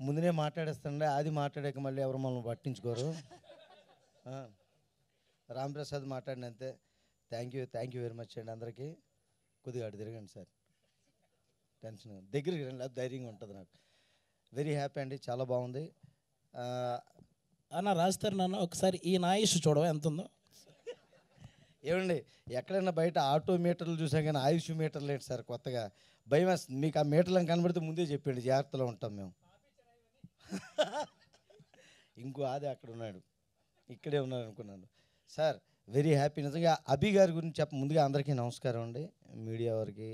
ముందునే మాట్లాడేస్తుండే అది మాట్లాడాక మళ్ళీ ఎవరు మమ్మల్ని పట్టించుకోరు. రాంప్రసాద్ మాట్లాడినంతే. థ్యాంక్ యూ వెరీ మచ్ అండి అందరికీ. కొద్దిగా అటు తిరగండి సార్, టెన్షన్ దగ్గరికి రండి, అది ధైర్యంగా ఉంటుంది నాకు. వెరీ హ్యాపీ అండి, చాలా బాగుంది. అన్న రాస్తారు నాన్న ఒకసారి ఈ ఆయుష్ చూడవా ఎంత ఉందో. ఏమండి ఎక్కడైనా బయట ఆటో మీటర్లు చూసాం కానీ ఆయుష్ మీటర్లు ఏంటి సార్ కొత్తగా? భయం వేస్తుంది. మీకు ఆ మీటర్లను కనబడితే ముందే చెప్పండి, జాగ్రత్తలో ఉంటాం మేము. ఇంకో అది అక్కడ ఉన్నాడు, ఇక్కడే ఉన్నాడు అనుకున్నాను సార్. Very happy. నిజంగా అభి గారి గురించి ముందుగా అందరికీ నమస్కారం అండి, మీడియా వారికి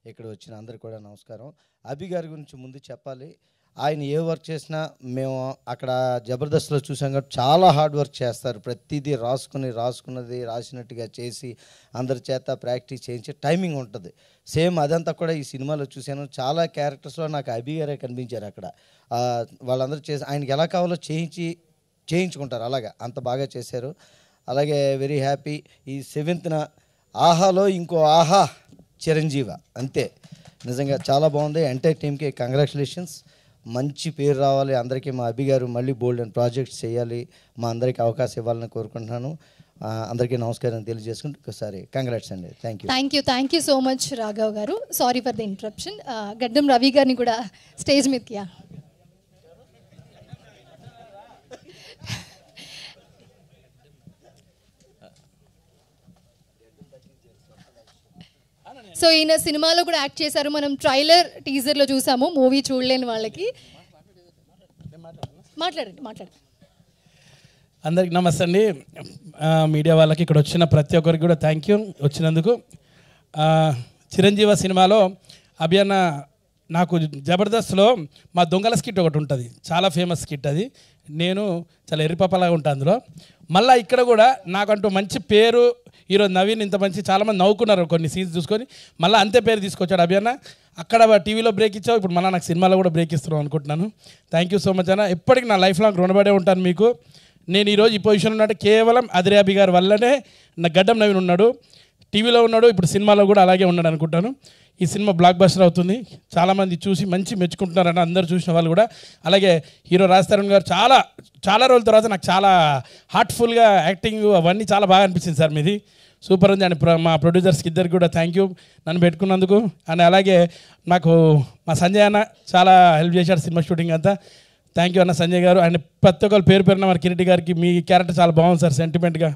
ఇక్కడ వచ్చిన అందరికి కూడా నమస్కారం. అభి గారి గురించి ముందు చెప్పాలి. ఆయన ఏ వర్క్ చేసినా మేము అక్కడ జబర్దస్త్లో చూసాం కాబట్టి చాలా హార్డ్ వర్క్ చేస్తారు. ప్రతిదీ రాసుకున్నది రాసినట్టుగా చేసి అందరి చేత ప్రాక్టీస్ చేయించి టైమింగ్ ఉంటుంది. సేమ్ అదంతా కూడా ఈ సినిమాలో చూశాను. చాలా క్యారెక్టర్స్లో నాకు అభి గారే కనిపించారు అక్కడ. వాళ్ళందరూ చేసి ఆయనకి ఎలా కావాలో చేయించుకుంటారు, అలాగా అంత బాగా చేశారు. అలాగే వెరీ హ్యాపీ. ఈ 7th ఆహాలో ఇంకో ఆహా చిరంజీవ అంతే. నిజంగా చాలా బాగుంది. ఎంటైర్ టీమ్కి కంగ్రాచులేషన్స్. మంచి పేరు రావాలి అందరికీ. మా అభి గారు మళ్ళీ బోల్డ్ అండ్ ప్రాజెక్ట్స్ చేయాలి, మా అందరికీ అవకాశం ఇవ్వాలని కోరుకుంటున్నాను. అందరికీ నమస్కారం తెలియజేసుకుంటూ ఒకసారి కంగ్రాట్స్ అండి. Thank you so much Raghav గారు. Sorry for the interruption. Gaddam Ravi గారిని కూడా స్టేజ్ మీదకి. సో ఈయన సినిమాలో కూడా యాక్ట్ చేశారు. మనం ట్రైలర్ టీజర్లో చూసాము, మూవీ చూడలేని వాళ్ళకి. మాట్లాడండి. అందరికి నమస్తే అండి. మీడియా వాళ్ళకి ఇక్కడ వచ్చిన ప్రతి ఒక్కరికి కూడా థ్యాంక్ యూ వచ్చినందుకు. చిరంజీవ సినిమాలో అభి అన్న నాకు జబర్దస్త్లో మా దొంగల స్కిట్ ఒకటి ఉంటుంది, చాలా ఫేమస్ స్కిట్ అది. నేను చాలా ఎర్రిపప్పలాగా ఉంటాను అందులో. మళ్ళీ ఇక్కడ కూడా నాకంటూ మంచి పేరు. ఈరోజు నవీన్ ఇంత మంచి చాలామంది నవ్వుకున్నారు కొన్ని సీన్స్ చూసుకొని. మళ్ళీ అంతే పేరు తీసుకొచ్చాడు అభి అన్న. అక్కడ టీవీలో బ్రేక్ ఇచ్చావు, ఇప్పుడు మళ్ళీ నాకు సినిమాలో కూడా బ్రేక్ ఇస్తున్నావు అనుకుంటున్నాను. థ్యాంక్ యూ సో మచ్ అన్న. ఎప్పటికీ నా లైఫ్ లాంగ్ రుణపడే ఉంటాను మీకు. నేను ఈరోజు ఈ పొజిషన్ ఉన్నట్టు కేవలం అదిరే అభి గారి వల్లనే. నా గడ్డం నవీన్ ఉన్నాడు, టీవీలో ఉన్నాడు, ఇప్పుడు సినిమాలో కూడా అలాగే ఉన్నాడు అనుకుంటాను. ఈ సినిమా బ్లాక్ బస్టర్ అవుతుంది. చాలామంది చూసి మంచి మెచ్చుకుంటున్నారని అందరూ చూసిన వాళ్ళు కూడా. అలాగే హీరో రాజ్ తరుణ్ గారు చాలా రోజుల తర్వాత నాకు చాలా హార్ట్ఫుల్గా యాక్టింగ్ అవన్నీ చాలా బాగా అనిపించింది సార్. మీది సూపర్ ఉంది. అండ్ మా ప్రొడ్యూసర్స్కి ఇద్దరికి కూడా థ్యాంక్ యూ నన్ను పెట్టుకున్నందుకు. అండ్ అలాగే నాకు మా సంజయ్ అన్న చాలా హెల్ప్ చేశాడు సినిమా షూటింగ్ అంతా. థ్యాంక్ యూ అన్న సంజయ్ గారు. అండ్ ప్రతి ఒక్కరు పేరున మరి కిరీటి గారికి. మీ క్యారెక్టర్ చాలా బాగుంది సార్, సెంటిమెంట్గా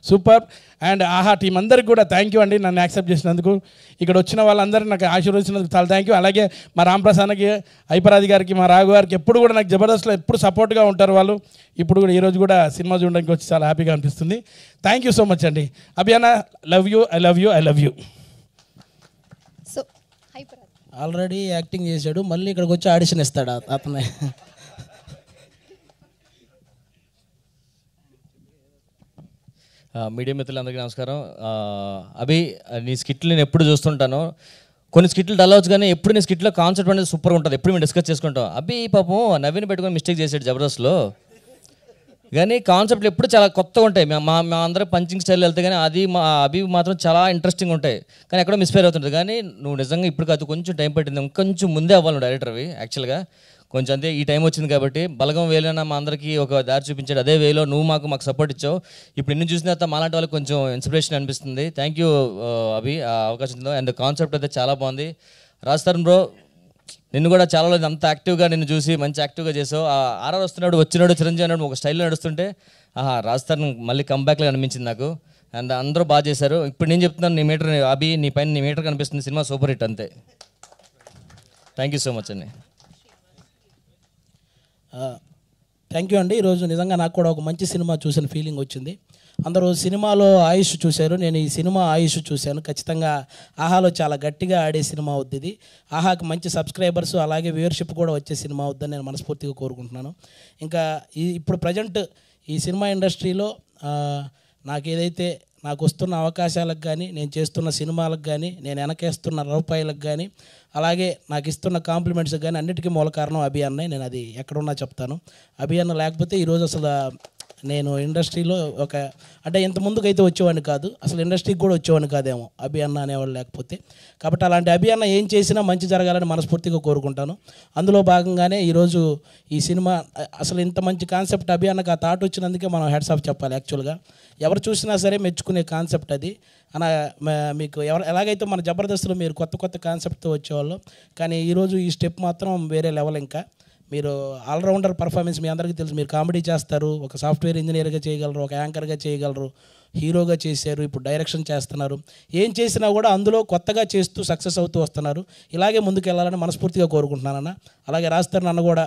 సూపర్. అండ్ ఆహా టీం అందరికి కూడా థ్యాంక్ యూ అండి, నన్ను యాక్సెప్ట్ చేసినందుకు. ఇక్కడ వచ్చిన వాళ్ళందరూ నాకు ఆశీర్వదించినందుకు చాలా థ్యాంక్ యూ. అలాగే మా రాంప్రసాద్కి, ఐపరాది గారికి, మా రాఘు గారికి ఎప్పుడు కూడా నాకు జబర్దస్త్లో ఎప్పుడు సపోర్ట్గా ఉంటారు వాళ్ళు. ఇప్పుడు కూడా ఈరోజు కూడా సినిమా చూడడానికి వచ్చి చాలా హ్యాపీగా అనిపిస్తుంది. థ్యాంక్ యూ సో మచ్ అండి. అభి అన్న love you. So already acting చేశాడు, మళ్ళీ ఇక్కడికి వచ్చి ఆడిషన్ ఇస్తాడు అతనే. మీడియా మిత్రులందరికీ నమస్కారం. అభి, నీ స్కిట్లు నేను ఎప్పుడు చూస్తుంటాను. కొన్ని స్కిట్లు డల్ అవచ్చు కానీ ఎప్పుడు నీ స్కిట్లో కాన్సెప్ట్ అనేది సూపర్గా ఉంటుంది. ఎప్పుడు మేము డిస్కస్ చేసుకుంటాం. అభి పాపం నవీన్ పెట్టుకొని మిస్టేక్ చేశాడు జబర్దస్త్లో, కానీ కాన్సెప్ట్లు ఎప్పుడు చాలా కొత్తగా ఉంటాయి. మా అందరూ పంచింగ్ స్టైల్ వెళ్తే కానీ అభి మాత్రం చాలా ఇంట్రెస్టింగ్ ఉంటాయి, కానీ ఎక్కడో మిస్ఫేర్ అవుతుంటుంది. కానీ నువ్వు నిజంగా ఇప్పుడు అది కొంచెం టైం పట్టింది, ఇంకొంచెం ముందే అవ్వాలి నువ్వు డైరెక్టర్ అవి. యాక్చువల్గా కొంచెం అంతే, ఈ టైం వచ్చింది కాబట్టి బలగం వేలైనా మా అందరికీ ఒక దారి చూపించాడు. అదే వేలో నువ్వు మాకు సపోర్ట్ ఇచ్చావు. ఇప్పుడు నిన్ను చూసిన తర్వాత మాలాంటి వాళ్ళకి కొంచెం ఇన్స్పిరేషన్ అనిపిస్తుంది. థ్యాంక్ యూ అభి, ఆ అవకాశంతో. అండ్ కాన్సెప్ట్ అయితే చాలా బాగుంది. రాజ్ తరుణ్ బ్రో, నిన్ను కూడా చాలా రోజు అంత యాక్టివ్గా నిన్ను చూసి మంచి యాక్టివ్గా చేసావు. ఆర్ఆర్ వచ్చినాడు చిరంజీవి అన్నాడు ఒక స్టైల్లో నడుస్తుంటే రాజ్ తరుణ్ మళ్ళీ కంబ్యాక్లో అనిపించింది నాకు. అండ్ అందరూ బాగా చేశారు. ఇప్పుడు నేను చెప్తున్నాను, నీ మీటర్ అభి, నీ పైన నీ మీటర్ కనిపిస్తుంది. సినిమా సూపర్ హిట్ అంతే. థ్యాంక్ యూ సో మచ్ అండి. థ్యాంక్ యూ అండి. ఈరోజు నిజంగా నాకు కూడా ఒక మంచి సినిమా చూసిన ఫీలింగ్ వచ్చింది. అందరూ సినిమాలో ఆయుష్ చూశారు, నేను ఈ సినిమా ఆయుష్ చూశాను. ఖచ్చితంగా ఆహాలో చాలా గట్టిగా ఆడే సినిమా అవుద్ది ఇది. ఆహాకి మంచి సబ్స్క్రైబర్స్ అలాగే వ్యూవర్షిప్ కూడా వచ్చే సినిమా అవుద్దని నేను మనస్ఫూర్తిగా కోరుకుంటున్నాను. ఇంకా ఇప్పుడు ప్రజెంట్ ఈ సినిమా ఇండస్ట్రీలో నాకు వస్తున్న అవకాశాలకు కానీ, నేను చేస్తున్న సినిమాలకు కానీ, నేను వెనకేస్తున్న రూపాయలకు కానీ, అలాగే నాకు ఇస్తున్న కాంప్లిమెంట్స్ కానీ అన్నిటికీ మూల కారణం అభి అన్నయ్య. నేను అది ఎక్కడున్నా చెప్తాను. అభి అన్న లేకపోతే ఈరోజు అసలు నేను ఇండస్ట్రీలో అంటే ఇంత ముందుకైతే వచ్చేవాడిని కాదు, అసలు ఇండస్ట్రీకి కూడా వచ్చేవాడిని కాదేమో అభి అన్న అనేవాళ్ళు లేకపోతే. కాబట్టి అలాంటి అభి అన్న ఏం చేసినా మంచి జరగాలని మనస్ఫూర్తిగా కోరుకుంటాను. అందులో భాగంగానే ఈరోజు ఈ సినిమా అసలు ఇంత మంచి కాన్సెప్ట్ అభి అన్నకు ఆ థాట్ వచ్చినందుకే మనం హెడ్స్ ఆఫ్ చెప్పాలి. యాక్చువల్గా ఎవరు చూసినా సరే మెచ్చుకునే కాన్సెప్ట్ అది. మీకు ఎలాగైతే మన జబర్దస్త్లో మీరు కొత్త కొత్త కాన్సెప్ట్తో వచ్చేవాళ్ళు, కానీ ఈరోజు ఈ స్టెప్ మాత్రం వేరే లెవెల్. ఇంకా మీరు ఆల్రౌండర్ పర్ఫార్మెన్స్ మీ అందరికీ తెలుసు. మీరు కామెడీ చేస్తారు, ఒక సాఫ్ట్వేర్ ఇంజనీర్గా చేయగలరు, ఒక యాంకర్గా చేయగలరు, హీరోగా చేశారు, ఇప్పుడు డైరెక్షన్ చేస్తున్నారు. ఏం చేసినా కూడా అందులో కొత్తగా చేస్తూ సక్సెస్ అవుతూ వస్తున్నారు. ఇలాగే ముందుకు వెళ్ళాలని మనస్ఫూర్తిగా కోరుకుంటున్నానన్న. అలాగే రాస్తారు నన్ను కూడా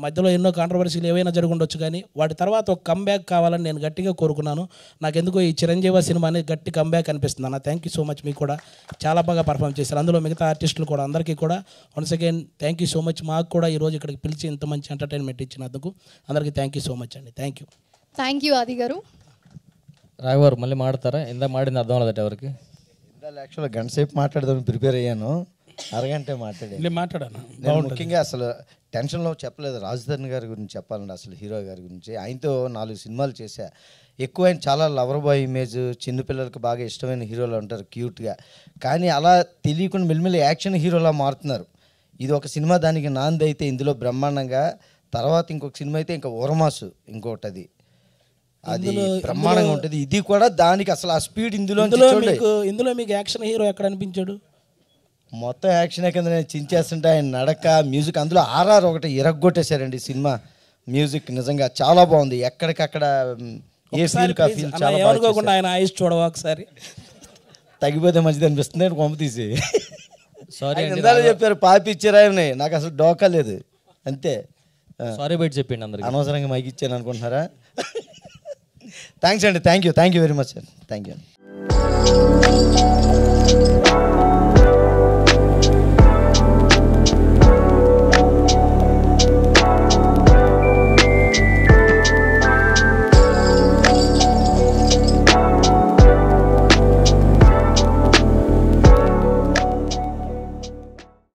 మధ్యలో ఎన్నో కాంట్రవర్సీలు ఏవైనా జరుగుండొచ్చు, కానీ వాటి తర్వాత ఒక కమ్బ్యాక్ కావాలని నేను గట్టిగా కోరుకున్నాను. నాకెందుకో ఈ చిరంజీవి సినిమా అనేది గట్టి కమ్బ్యాక్ అనిపిస్తుంది అన్న. Thank you so much. మీకు కూడా చాలా బాగా పర్ఫామ్ చేశారు, అందులో మిగతా ఆర్టిస్టులు కూడా. అందరికీ కూడా once again thank you so much. మాకు కూడా ఈరోజు ఇక్కడికి పిలిచి ఇంత మంచి ఎంటర్టైన్మెంట్ ఇచ్చినందుకు అందరికీ థ్యాంక్ యూ సో మచ్ అండి. Thank you. థ్యాంక్ యూ ఆది గారు. రాఘవారు మళ్ళీ మాడతారా? ఇందా మాడింది అర్థం అవ్వదట ఎవరికి. యాక్చువల్గా గంట సేపు మాట్లాడదామని ప్రిపేర్ అయ్యాను, అరగంటే మాట్లాడాను. ముఖ్యంగా అసలు టెన్షన్లో చెప్పలేదు. రాజధాని గారి గురించి చెప్పాలండి, అసలు హీరో గారి గురించి. ఆయనతో 4 సినిమాలు చేశా. ఎక్కువ ఆయన చాలా లవర్ బాయ్ ఇమేజ్, చిన్నపిల్లలకి బాగా ఇష్టమైన హీరోలు ఉంటారు క్యూట్గా. కానీ అలా తెలియకుండా మెల్లిమెల్లి యాక్షన్ హీరోలా మారుతున్నారు. ఇది ఒక సినిమా దానికి నాంది అయితే ఇందులో బ్రహ్మాండంగా. తర్వాత ఇంకొక సినిమా అయితే ఇంకా ఓరమాసు ఇంకొకటి, అది బ్రహ్మాండంగా ఉంటుంది. ఇది కూడా దానికి అసలు ఆ స్పీడ్ ఇందులో మీకు యాక్షన్ హీరో ఎక్కడ అనిపించాడు? మొత్తం యాక్షన్ కింద నేను చించేస్తుంటే ఆయన నడక, మ్యూజిక్, అందులో ఆర్ఆర్ ఒకటి ఇరగ్గొట్టేశారండి సినిమా. మ్యూజిక్ నిజంగా చాలా బాగుంది. ఎక్కడికక్కడ ఏ ఫీల్ కా ఫీల్ చాలా బాగుంది. ఆయన ఐస్ చూడవా ఒకసారి, తగ్గిపోతే మంచిది అనిపిస్తుంది కొమ్మ తీసి. సారీ ఇందాక చెప్పారు పాపి ఇచ్చారాయని, నాకు అసలు డోకా లేదు అంతే. సారీ బయట చెప్పండి అందరికి, అనవసరంగా మైక్ ఇచ్చాను అనుకుంటున్నారా? థ్యాంక్స్ అండి, thank you very much sir, thank you.